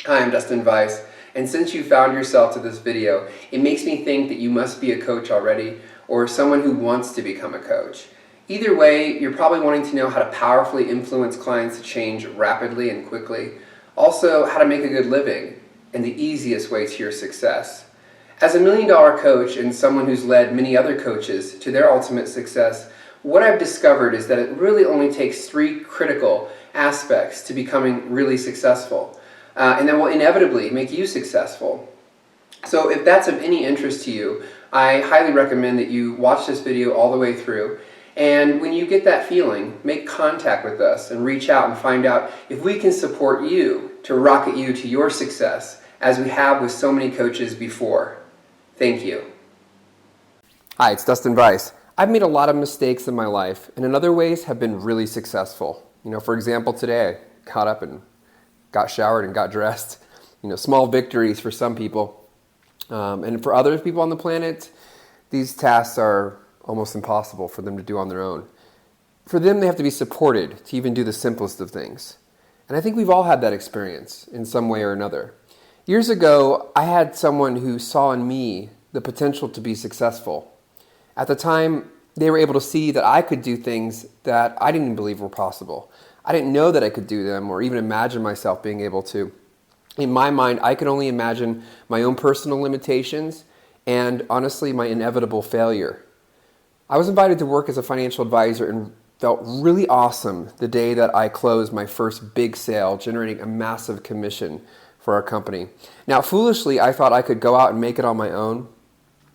Hi, I'm Dustin, and since you found yourself to this video, it makes me think that you must be a coach already or someone who wants to become a coach. Either way, you're probably wanting to know how to powerfully influence clients to change rapidly and quickly, also how to make a good living, and the easiest way to your success. As a million-dollar coach and someone who's led many other coaches to their ultimate success, what I've discovered is that it really only takes three critical aspects to becoming really successful. And that will inevitably make you successful. So if that's of any interest to you, I highly recommend that you watch this video all the way through. And when you get that feeling, make contact with us and reach out and find out if we can support you to rocket you to your success, as we have with so many coaches before. Thank you. Hi, it's Dustin Weiss. I've made a lot of mistakes in my life, and in other ways have been really successful. For example, today I got up and got showered and got dressed. Small victories for some people. And for other people on the planet, these tasks are almost impossible for them to do on their own. For them, they have to be supported to even do the simplest of things. And I think we've all had that experience in some way or another. Years ago, I had someone who saw in me the potential to be successful. At the time, they were able to see that I could do things that I didn't believe were possible. I didn't know that I could do them or even imagine myself being able to. In my mind, I could only imagine my own personal limitations and, honestly, my inevitable failure. I was invited to work as a financial advisor and felt really awesome the day that I closed my first big sale, generating a massive commission for our company. Now, foolishly, I thought I could go out and make it on my own.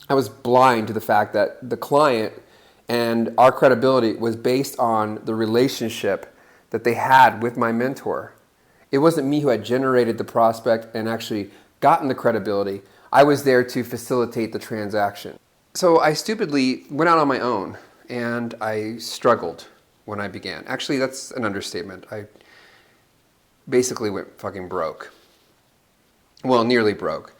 I was blind to the fact that the client and our credibility was based on the relationship that they had with my mentor. It wasn't me who had generated the prospect and actually gotten the credibility. I was there to facilitate the transaction. So I stupidly went out on my own, and I struggled when I began. Actually, that's an understatement. I basically went fucking broke. Well, nearly broke.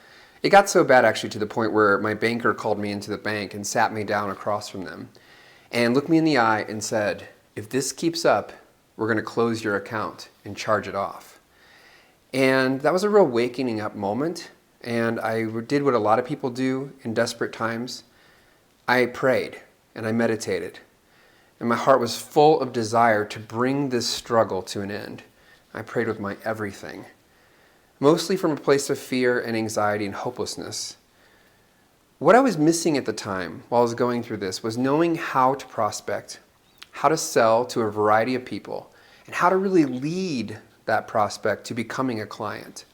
It got so bad, actually, to the point where my banker called me into the bank and sat me down across from them and looked me in the eye and said, "If this keeps up, we're going to close your account and charge it off." And that was a real waking up moment. And I did what a lot of people do in desperate times. I prayed and I meditated. And my heart was full of desire to bring this struggle to an end. I prayed with my everything, mostly from a place of fear and anxiety and hopelessness. What I was missing at the time while I was going through this was knowing how to prospect, how to sell to a variety of people, and how to really lead that prospect to becoming a client.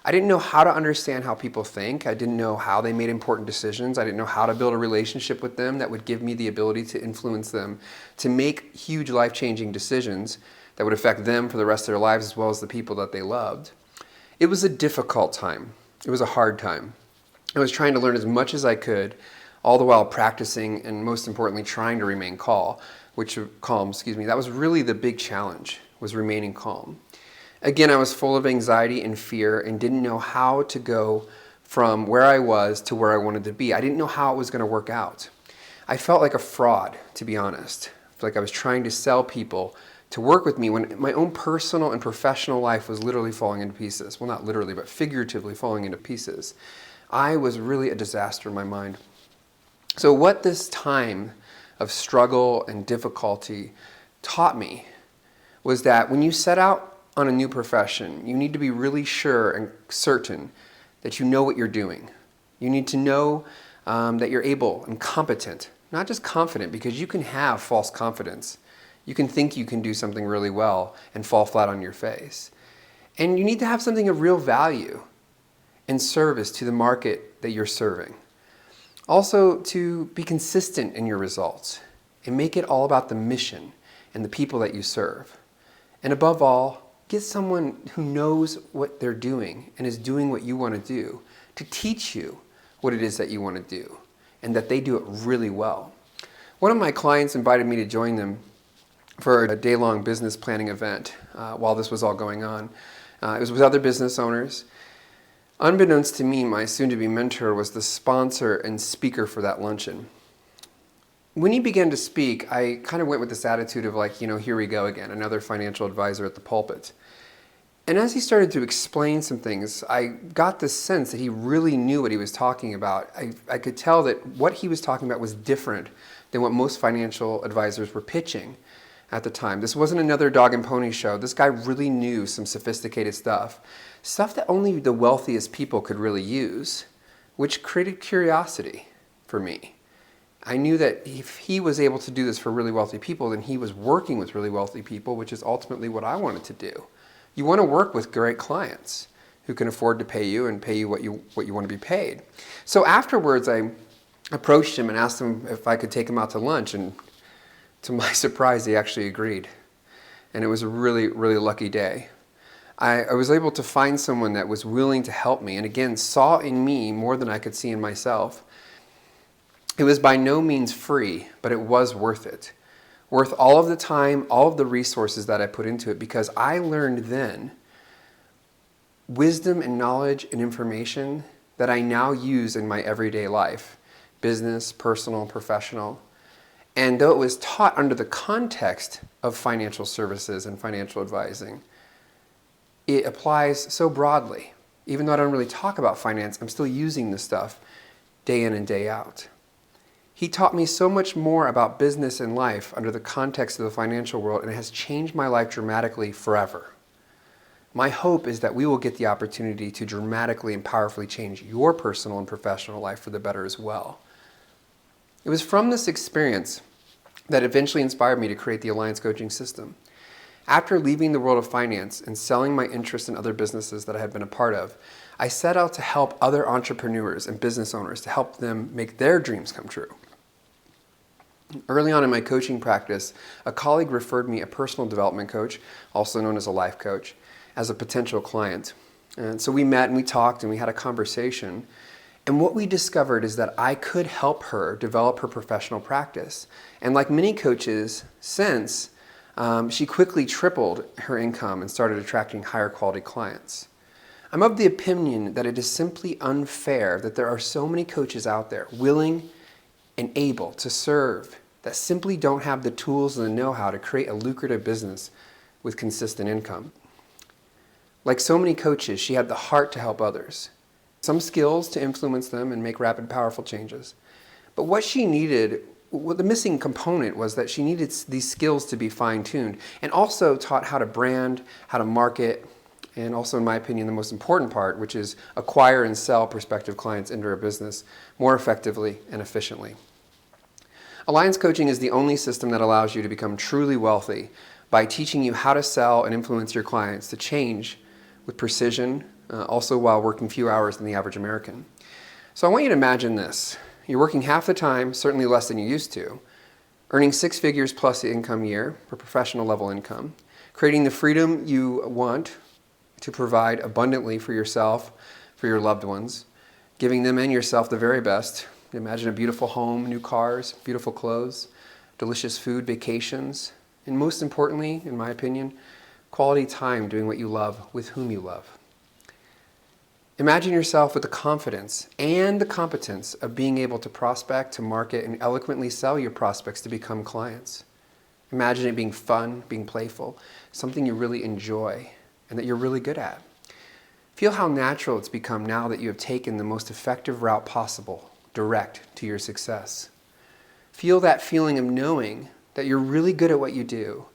I didn't know how to understand how people think. I didn't know how they made important decisions. I didn't know how to build a relationship with them that would give me the ability to influence them to make huge life-changing decisions that would affect them for the rest of their lives as well as the people that they loved. It was a difficult time. It was a hard time. I was trying to learn as much as I could, all the while practicing and most importantly trying to remain calm. That was really the big challenge, was remaining calm. Again, I was full of anxiety and fear and didn't know how to go from where I was to where I wanted to be. I didn't know how it was going to work out. I felt like a fraud, to be honest. I felt like I was trying to sell people to work with me when my own personal and professional life was literally falling into pieces. Well, not literally, but figuratively falling into pieces. I was really a disaster in my mind. So what this time of struggle and difficulty taught me was that when you set out on a new profession, you need to be really sure and certain that you know what you're doing. You need to know that you're able and competent, not just confident, because you can have false confidence. You can think you can do something really well and fall flat on your face. And you need to have something of real value and service to the market that you're serving. Also, to be consistent in your results and make it all about the mission and the people that you serve. And above all, get someone who knows what they're doing and is doing what you want to do to teach you what it is that you want to do and that they do it really well. One of my clients invited me to join them for a day-long business planning event while this was all going on. It was with other business owners. Unbeknownst to me, my soon-to-be mentor was the sponsor and speaker for that luncheon. When he began to speak, I kind of went with this attitude of like, here we go again, another financial advisor at the pulpit. And as he started to explain some things, I got this sense that he really knew what he was talking about. I could tell that what he was talking about was different than what most financial advisors were pitching at the time. This wasn't another dog and pony show. This guy really knew some sophisticated stuff that only the wealthiest people could really use, which created curiosity for me. I knew that if he was able to do this for really wealthy people, then he was working with really wealthy people, which is ultimately what I wanted to do. You want to work with great clients who can afford to pay you and pay you what you want to be paid. So afterwards, I approached him and asked him if I could take him out to lunch, and to my surprise, he actually agreed. And it was a really, really lucky day. I was able to find someone that was willing to help me and again saw in me more than I could see in myself. It was by no means free, but it was worth it. Worth all of the time, all of the resources that I put into it, because I learned then wisdom and knowledge and information that I now use in my everyday life, business, personal, professional. And though it was taught under the context of financial services and financial advising, it applies so broadly. Even though I don't really talk about finance, I'm still using this stuff day in and day out. He taught me so much more about business and life under the context of the financial world, and it has changed my life dramatically forever. My hope is that we will get the opportunity to dramatically and powerfully change your personal and professional life for the better as well. It was from this experience that eventually inspired me to create the Alliance Coaching System. After leaving the world of finance and selling my interest in other businesses that I had been a part of, I set out to help other entrepreneurs and business owners to help them make their dreams come true. Early on in my coaching practice, a colleague referred me a personal development coach, also known as a life coach, as a potential client. And so we met and we talked and we had a conversation. And what we discovered is that I could help her develop her professional practice. And like many coaches since, she quickly tripled her income and started attracting higher quality clients. I'm of the opinion that it is simply unfair that there are so many coaches out there willing and able to serve that simply don't have the tools and the know-how to create a lucrative business with consistent income. Like so many coaches, she had the heart to help others, some skills to influence them and make rapid, powerful changes. But what she needed, the missing component was that she needed these skills to be fine-tuned and also taught how to brand, how to market, and also, in my opinion, the most important part, which is acquire and sell prospective clients into her business more effectively and efficiently. Alliance Coaching is the only system that allows you to become truly wealthy by teaching you how to sell and influence your clients to change with precision, also while working few hours than the average American. So I want you to imagine this. You're working half the time, certainly less than you used to, earning 6 figures plus the income year for professional level income, creating the freedom you want to provide abundantly for yourself, for your loved ones, giving them and yourself the very best. Imagine a beautiful home, new cars, beautiful clothes, delicious food, vacations, and most importantly, in my opinion, quality time doing what you love with whom you love. Imagine yourself with the confidence and the competence of being able to prospect, to market, and eloquently sell your prospects to become clients. Imagine it being fun, being playful, something you really enjoy and that you're really good at. Feel how natural it's become now that you have taken the most effective route possible, direct to your success. Feel that feeling of knowing that you're really good at what you do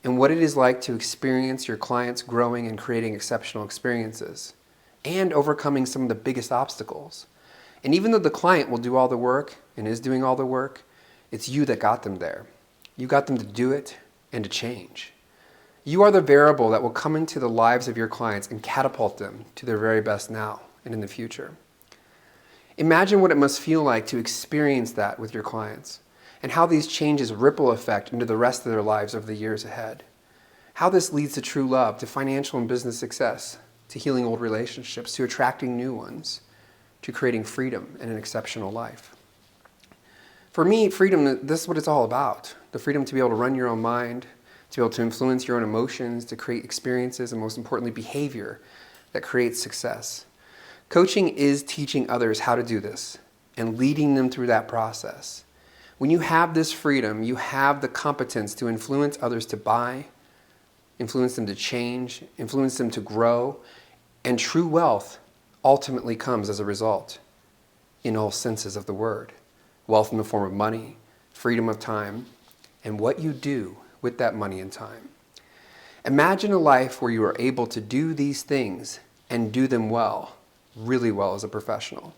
and what it is like to experience your clients growing and creating exceptional experiences and overcoming some of the biggest obstacles. And even though the client will do all the work and is doing all the work, it's you that got them there. You got them to do it and to change. You are the variable that will come into the lives of your clients and catapult them to their very best now and in the future. Imagine what it must feel like to experience that with your clients and how these changes ripple effect into the rest of their lives over the years ahead. How this leads to true love, to financial and business success, to healing old relationships, to attracting new ones, to creating freedom and an exceptional life. For me, freedom, this is what it's all about. The freedom to be able to run your own mind, to be able to influence your own emotions, to create experiences, and most importantly, behavior that creates success. Coaching is teaching others how to do this and leading them through that process. When you have this freedom, you have the competence to influence others to buy, influence them to change, influence them to grow, and true wealth ultimately comes as a result in all senses of the word. Wealth in the form of money, freedom of time, and what you do with that money and time. Imagine a life where you are able to do these things and do them well, really well as a professional,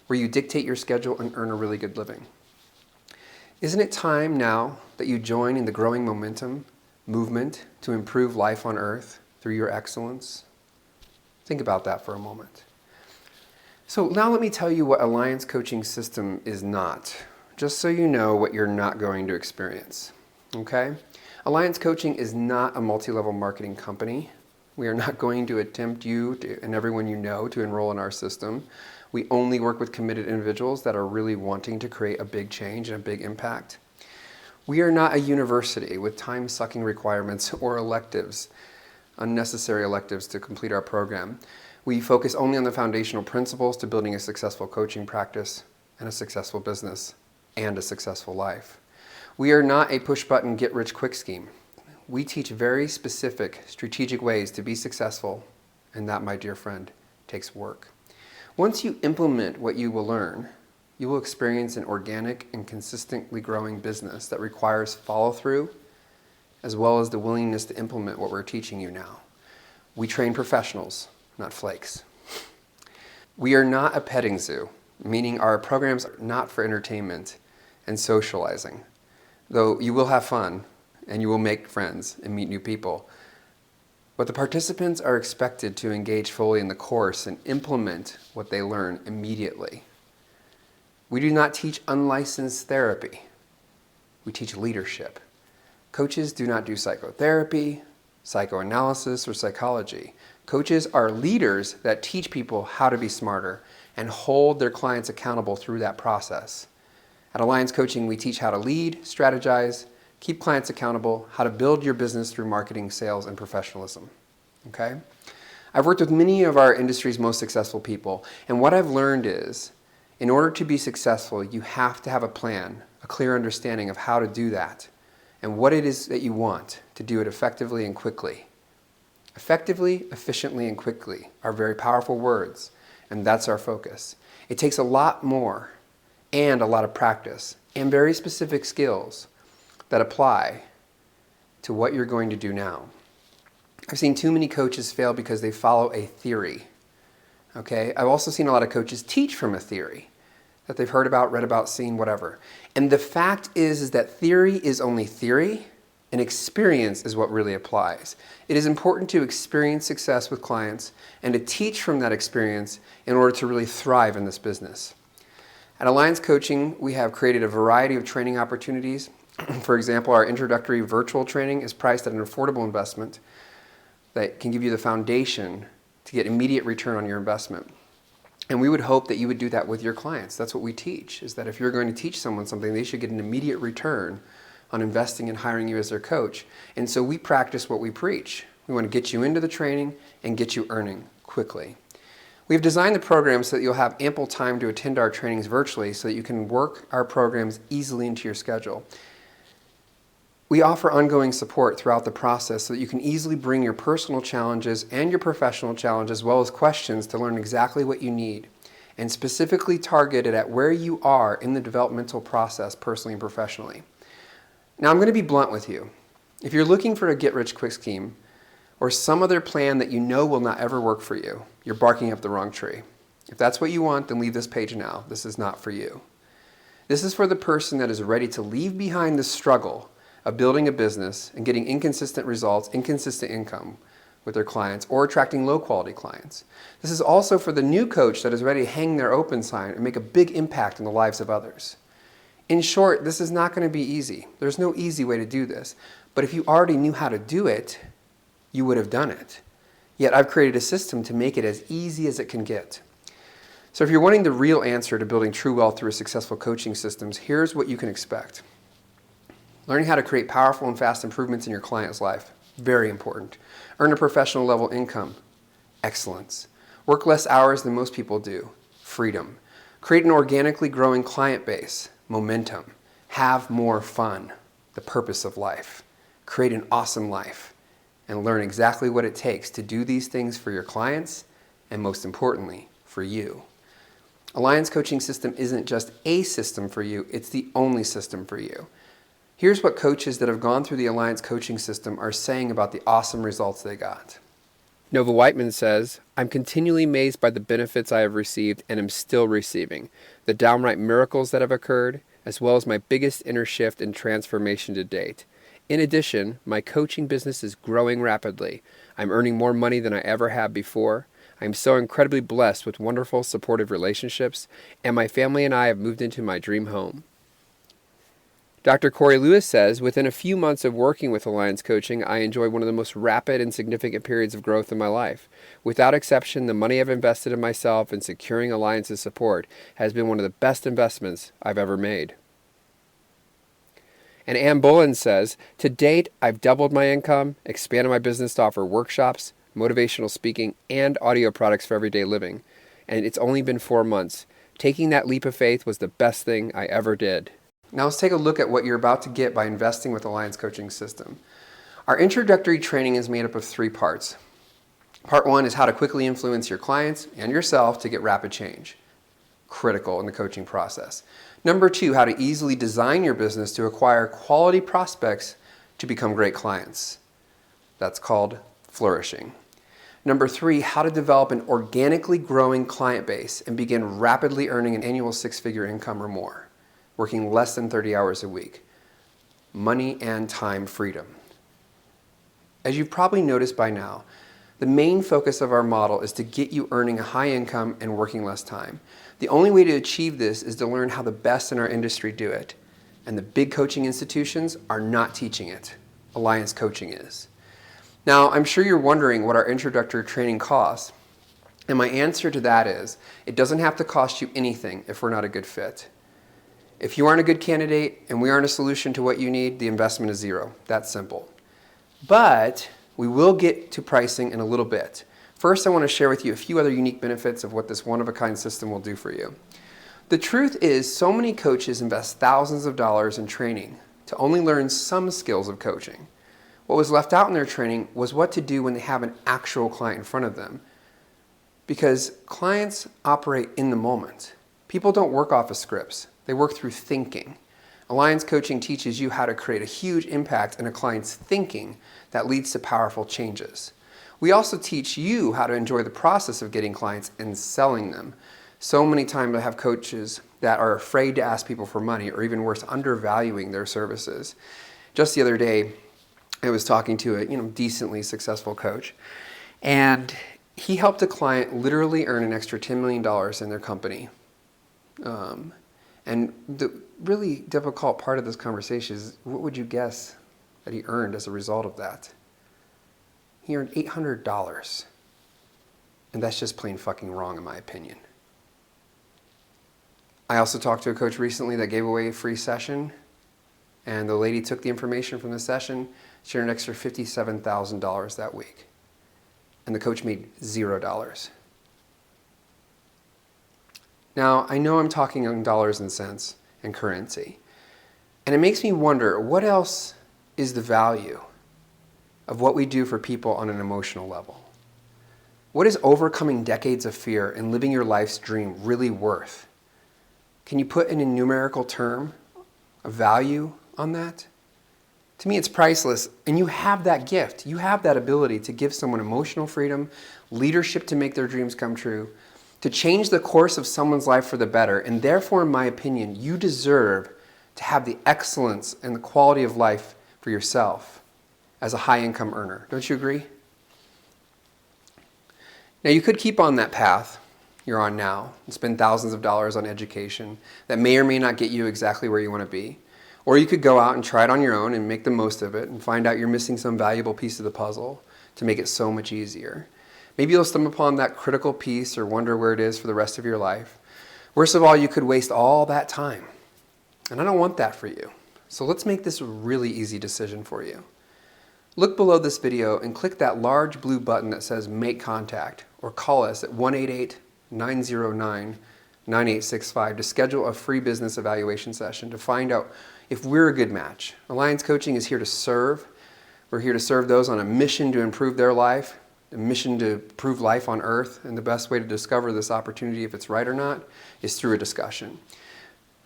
where you dictate your schedule and earn a really good living. Isn't it time now that you join in the growing momentum movement to improve life on earth through your excellence? Think about that for a moment. So now let me tell you what Alliance Coaching System is not, just so you know what you're not going to experience, okay? Alliance Coaching is not a multi-level marketing company. We are not going to attempt and everyone you know to enroll in our system. We only work with committed individuals that are really wanting to create a big change and a big impact. We are not a university with time-sucking requirements or electives, unnecessary electives to complete our program. We focus only on the foundational principles to building a successful coaching practice and a successful business and a successful life. We are not a push-button, get-rich-quick scheme. We teach very specific, strategic ways to be successful, and that, my dear friend, takes work. Once you implement what you will learn, you will experience an organic and consistently growing business that requires follow-through, as well as the willingness to implement what we're teaching you now. We train professionals, not flakes. We are not a petting zoo, meaning our programs are not for entertainment and socializing, though you will have fun and you will make friends and meet new people. But the participants are expected to engage fully in the course and implement what they learn immediately. We do not teach unlicensed therapy. We teach leadership. Coaches do not do psychotherapy, psychoanalysis, or psychology. Coaches are leaders that teach people how to be smarter and hold their clients accountable through that process. At Alliance Coaching, we teach how to lead, strategize, keep clients accountable, how to build your business through marketing, sales, and professionalism. Okay? I've worked with many of our industry's most successful people, and what I've learned is, in order to be successful, you have to have a plan, a clear understanding of how to do that, and what it is that you want to do it effectively and quickly. Effectively, efficiently, and quickly are very powerful words, and that's our focus. It takes a lot more and a lot of practice and very specific skills that apply to what you're going to do now. I've seen too many coaches fail because they follow a theory. Okay? I've also seen a lot of coaches teach from a theory that they've heard about, read about, seen, whatever. And the fact is that theory is only theory and experience is what really applies. It is important to experience success with clients and to teach from that experience in order to really thrive in this business. At Alliance Coaching, we have created a variety of training opportunities. For example, our introductory virtual training is priced at an affordable investment that can give you the foundation to get immediate return on your investment. And we would hope that you would do that with your clients. That's what we teach, is that if you're going to teach someone something, they should get an immediate return on investing and hiring you as their coach. And so we practice what we preach. We want to get you into the training and get you earning quickly. We've designed the program so that you'll have ample time to attend our trainings virtually so that you can work our programs easily into your schedule. We offer ongoing support throughout the process so that you can easily bring your personal challenges and your professional challenges as well as questions to learn exactly what you need and specifically targeted at where you are in the developmental process personally and professionally. Now I'm going to be blunt with you. If you're looking for a get-rich-quick scheme or some other plan that you know will not ever work for you, you're barking up the wrong tree. If that's what you want, then leave this page now. This is not for you. This is for the person that is ready to leave behind the struggle of building a business and getting inconsistent results, inconsistent income with their clients, or attracting low-quality clients. This is also for the new coach that is ready to hang their open sign and make a big impact in the lives of others. In short, this is not going to be easy. There's no easy way to do this. But if you already knew how to do it, you would have done it. Yet I've created a system to make it as easy as it can get. So if you're wanting the real answer to building true wealth through successful coaching systems, here's what you can expect. Learning how to create powerful and fast improvements in your client's life, very important. Earn a professional level income, excellence. Work less hours than most people do, freedom. Create an organically growing client base, momentum. Have more fun, the purpose of life. Create an awesome life, and learn exactly what it takes to do these things for your clients and, most importantly, for you. Alliance Coaching System isn't just a system for you, it's the only system for you. Here's what coaches that have gone through the Alliance Coaching System are saying about the awesome results they got. Nova Whiteman says, "I'm continually amazed by the benefits I have received and am still receiving, the downright miracles that have occurred, as well as my biggest inner shift and transformation to date. In addition, my coaching business is growing rapidly. I'm earning more money than I ever have before. I'm so incredibly blessed with wonderful, supportive relationships, and my family and I have moved into my dream home." Dr. Corey Lewis says, "Within a few months of working with Alliance Coaching, I enjoy one of the most rapid and significant periods of growth in my life. Without exception, the money I've invested in myself and securing Alliance's support has been one of the best investments I've ever made." And Ann Bullen says, "To date, I've doubled my income, expanded my business to offer workshops, motivational speaking, and audio products for everyday living. And it's only been 4 months. Taking that leap of faith was the best thing I ever did." Now let's take a look at what you're about to get by investing with Alliance Coaching System. Our introductory training is made up of 3 parts. Part 1 is how to quickly influence your clients and yourself to get rapid change. Critical in the coaching process. Number 2, how to easily design your business to acquire quality prospects to become great clients. That's called flourishing. Number 3, how to develop an organically growing client base and begin rapidly earning an annual 6-figure income or more, working less than 30 hours a week. Money and time freedom. As you've probably noticed by now, the main focus of our model is to get you earning a high income and working less time. The only way to achieve this is to learn how the best in our industry do it. And the big coaching institutions are not teaching it. Alliance Coaching is. Now, I'm sure you're wondering what our introductory training costs. And my answer to that is, it doesn't have to cost you anything if we're not a good fit. If you aren't a good candidate and we aren't a solution to what you need, the investment is 0. That's simple. But we will get to pricing in a little bit. First, I want to share with you a few other unique benefits of what this one-of-a-kind system will do for you. The truth is, so many coaches invest thousands of dollars in training to only learn some skills of coaching. What was left out in their training was what to do when they have an actual client in front of them. Because clients operate in the moment. People don't work off of scripts. They work through thinking. Alliance Coaching teaches you how to create a huge impact in a client's thinking that leads to powerful changes. We also teach you how to enjoy the process of getting clients and selling them. So many times I have coaches that are afraid to ask people for money, or even worse, undervaluing their services. Just the other day, I was talking to a decently successful coach, and he helped a client literally earn an extra $10 million in their company. And the really difficult part of this conversation is, what would you guess that he earned as a result of that? He earned $800. And that's just plain fucking wrong in my opinion. I also talked to a coach recently that gave away a free session, and the lady took the information from the session. She earned an extra $57,000 that week. And the coach made $0. Now, I know I'm talking in dollars and cents and currency. And it makes me wonder, what else is the value of what we do for people on an emotional level? What is overcoming decades of fear and living your life's dream really worth? Can you put in a numerical term a value on that? To me, it's priceless, and you have that gift. You have that ability to give someone emotional freedom, leadership to make their dreams come true, to change the course of someone's life for the better, and therefore, in my opinion, you deserve to have the excellence and the quality of life for yourself as a high-income earner. Don't you agree? Now, you could keep on that path you're on now and spend thousands of dollars on education that may or may not get you exactly where you want to be. Or you could go out and try it on your own and make the most of it and find out you're missing some valuable piece of the puzzle to make it so much easier. Maybe you'll stumble upon that critical piece or wonder where it is for the rest of your life. Worst of all, you could waste all that time. And I don't want that for you. So let's make this a really easy decision for you. Look below this video and click that large blue button that says Make Contact, or call us at 1-888-909-9865 to schedule a free business evaluation session to find out if we're a good match. Alliance Coaching is here to serve. We're here to serve those on a mission to improve their life, a mission to improve life on earth, and the best way to discover this opportunity, if it's right or not, is through a discussion.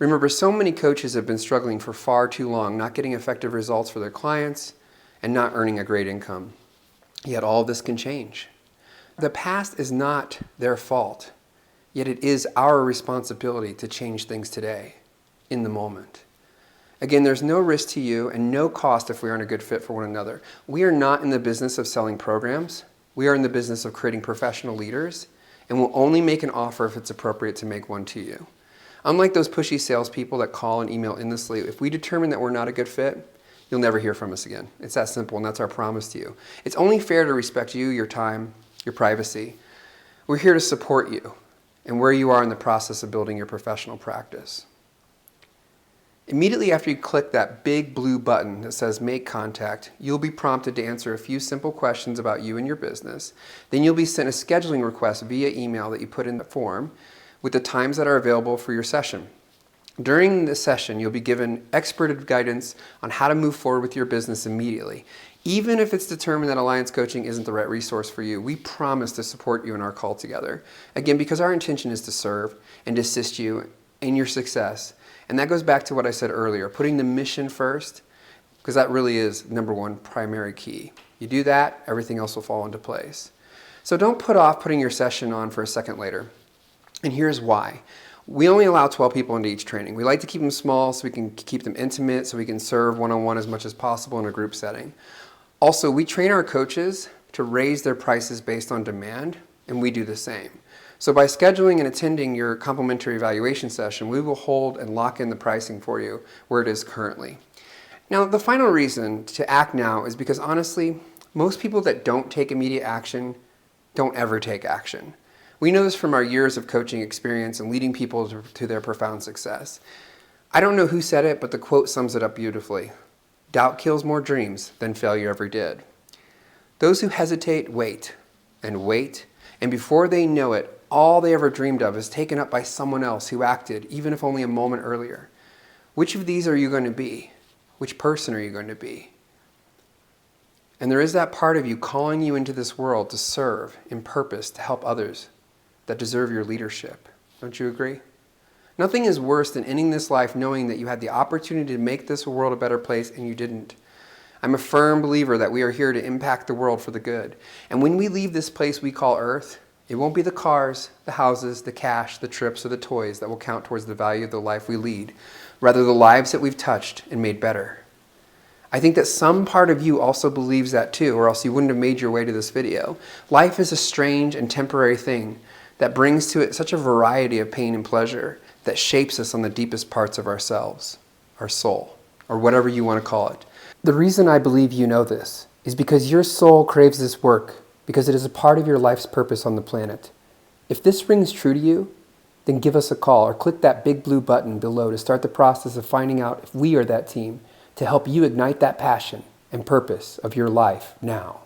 Remember, so many coaches have been struggling for far too long, not getting effective results for their clients and not earning a great income. Yet all of this can change. The past is not their fault, yet it is our responsibility to change things today, in the moment. Again, there's no risk to you and no cost if we aren't a good fit for one another. We are not in the business of selling programs. We are in the business of creating professional leaders, and we'll only make an offer if it's appropriate to make one to you. Unlike those pushy salespeople that call and email endlessly, if we determine that we're not a good fit, you'll never hear from us again. It's that simple, and that's our promise to you. It's only fair to respect you, your time, your privacy. We're here to support you and where you are in the process of building your professional practice. Immediately after you click that big blue button that says Make Contact, you'll be prompted to answer a few simple questions about you and your business. Then you'll be sent a scheduling request via email that you put in the form with the times that are available for your session. During the session, you'll be given expert guidance on how to move forward with your business immediately. Even if it's determined that Alliance Coaching isn't the right resource for you, we promise to support you in our call together. Again, because our intention is to serve and to assist you in your success. And that goes back to what I said earlier, putting the mission first, because that really is number one primary key. You do that, everything else will fall into place. So don't put off putting your session on for a second later. And here's why. We only allow 12 people into each training. We like to keep them small so we can keep them intimate, so we can serve one-on-one as much as possible in a group setting. Also, we train our coaches to raise their prices based on demand, and we do the same. So by scheduling and attending your complimentary evaluation session, we will hold and lock in the pricing for you where it is currently. Now, the final reason to act now is because honestly, most people that don't take immediate action don't ever take action. We know this from our years of coaching experience and leading people to their profound success. I don't know who said it, but the quote sums it up beautifully. Doubt kills more dreams than failure ever did. Those who hesitate wait, and before they know it, all they ever dreamed of is taken up by someone else who acted, even if only a moment earlier. Which of these are you going to be? Which person are you going to be? And there is that part of you calling you into this world to serve in purpose, to help others that deserve your leadership. Don't you agree? Nothing is worse than ending this life knowing that you had the opportunity to make this world a better place and you didn't. I'm a firm believer that we are here to impact the world for the good. And when we leave this place we call Earth, it won't be the cars, the houses, the cash, the trips, or the toys that will count towards the value of the life we lead. Rather, the lives that we've touched and made better. I think that some part of you also believes that too, or else you wouldn't have made your way to this video. Life is a strange and temporary thing that brings to it such a variety of pain and pleasure that shapes us on the deepest parts of ourselves, our soul, or whatever you want to call it. The reason I believe you know this is because your soul craves this work, because it is a part of your life's purpose on the planet. If this rings true to you, then give us a call or click that big blue button below to start the process of finding out if we are that team to help you ignite that passion and purpose of your life now.